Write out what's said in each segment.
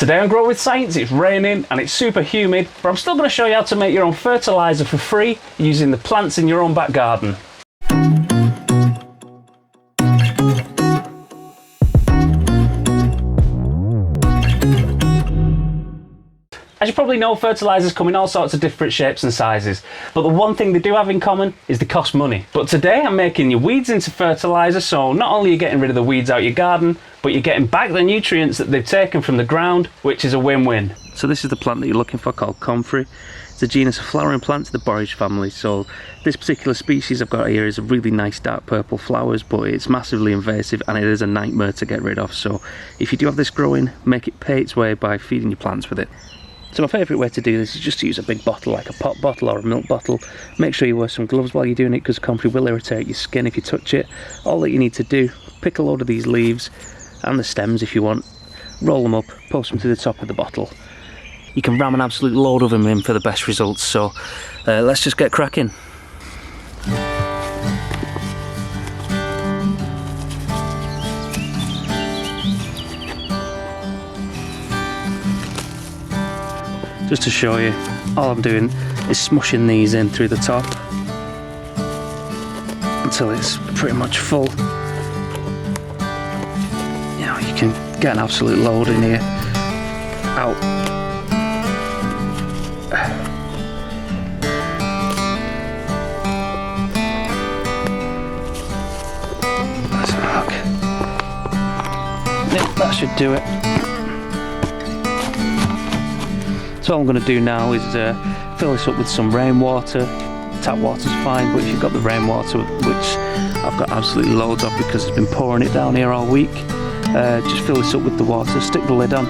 Today on Grow with Science, it's raining and it's super humid, but I'm still going to show you how to make your own fertilizer for free using the plants in your own back garden. As you probably know, fertilizers come in all sorts of different shapes and sizes, but the one thing they do have in common is they cost money. But today I'm making your weeds into fertilizer, so not only are you getting rid of the weeds out your garden, but you're getting back the nutrients that they've taken from the ground, which is a win-win. So this is the plant that you're looking for, called Comfrey. It's a genus of flowering plants, the borage family. So this particular species I've got here is a really nice dark purple flowers, but it's massively invasive and it is a nightmare to get rid of. So if you do have this growing, make it pay its way by feeding your plants with it. So my favourite way to do this is just to use a big bottle, like a pop bottle or a milk bottle. Make sure you wear some gloves while you're doing it, because Comfrey will irritate your skin if you touch it. All that you need to do, pick a load of these leaves and the stems if you want, roll them up, post them to the top of the bottle. You can ram an absolute load of them in for the best results, so let's just get cracking. Just to show you, all I'm doing is smushing these in through the top until it's pretty much full. You know, you can get an absolute load in here. Out. Let's have a look. Yep, that should do it. So all I'm going to do now is fill this up with some rainwater. Tap water's fine, but if you've got the rainwater, which I've got absolutely loads of because it's been pouring it down here all week, just fill this up with the water, stick the lid on,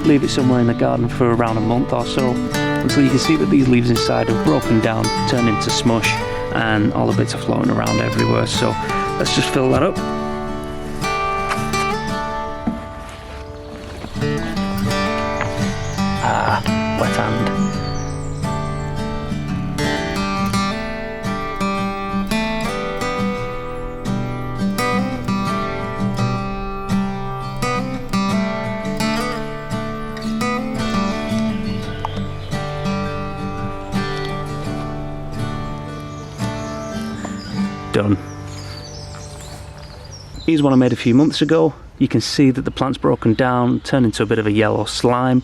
leave it somewhere in the garden for around a month or so, until you can see that these leaves inside have broken down, turned into smush, and all the bits are floating around everywhere. So let's just fill that up. Wet hand. Done. Here's one I made a few months ago. You can see that the plant's broken down, turned into a bit of a yellow slime.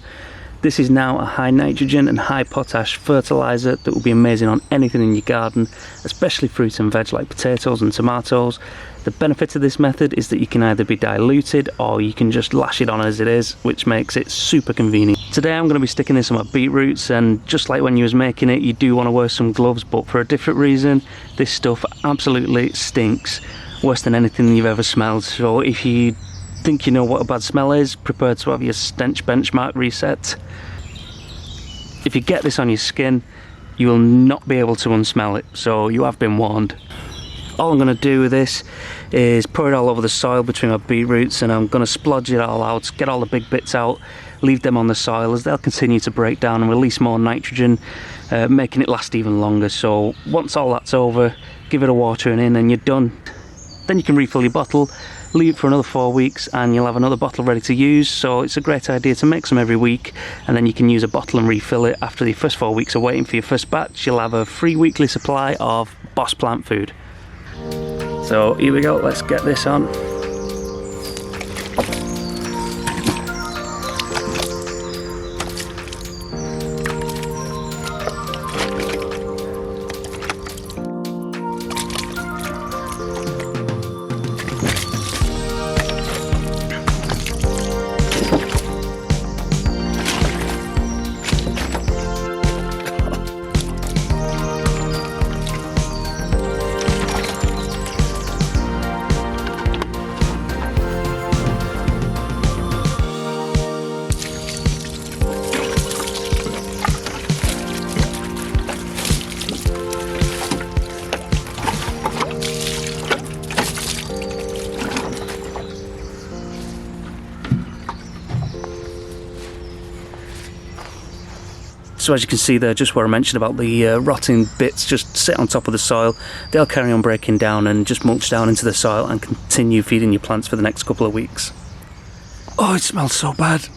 This is now a high nitrogen and high potash fertilizer that will be amazing on anything in your garden, especially fruit and veg like potatoes and tomatoes. The benefit of this method is that you can either be diluted or you can just lash it on as it is, which makes it super convenient. Today I'm going to be sticking this on my beetroots, and just like when you was making it, you do want to wear some gloves, but for a different reason. This stuff absolutely stinks, worse than anything you've ever smelled. So if you think you know what a bad smell is, prepare to have your stench benchmark reset. If you get this on your skin, you will not be able to unsmell it, so you have been warned. All I'm going to do with this is pour it all over the soil between my beetroots, and I'm going to splodge it all out, get all the big bits out, leave them on the soil as they'll continue to break down and release more nitrogen, making it last even longer. So once all that's over, give it a watering in and you're done. Then you can refill your bottle, leave it for another 4 weeks, and you'll have another bottle ready to use. So it's a great idea to make some every week, and then you can use a bottle and refill it. After the first 4 weeks of waiting for your first batch, you'll have a free weekly supply of Boss plant food. So here we go, let's get this on. So as you can see there, just where I mentioned about the rotting bits just sit on top of the soil, they'll carry on breaking down and just mulch down into the soil and continue feeding your plants for the next couple of weeks. Oh, it smells so bad.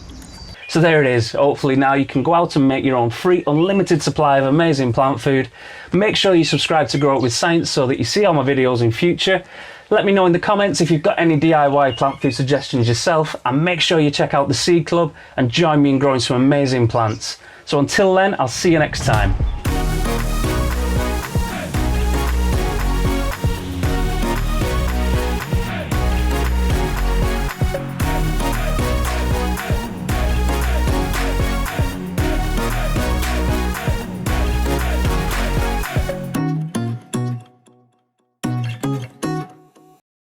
So there it is. Hopefully now you can go out and make your own free, unlimited supply of amazing plant food. Make sure you subscribe to Grow It With Science so that you see all my videos in future. Let me know in the comments if you've got any DIY plant food suggestions yourself, and make sure you check out the Seed Club and join me in growing some amazing plants. So until then, I'll see you next time.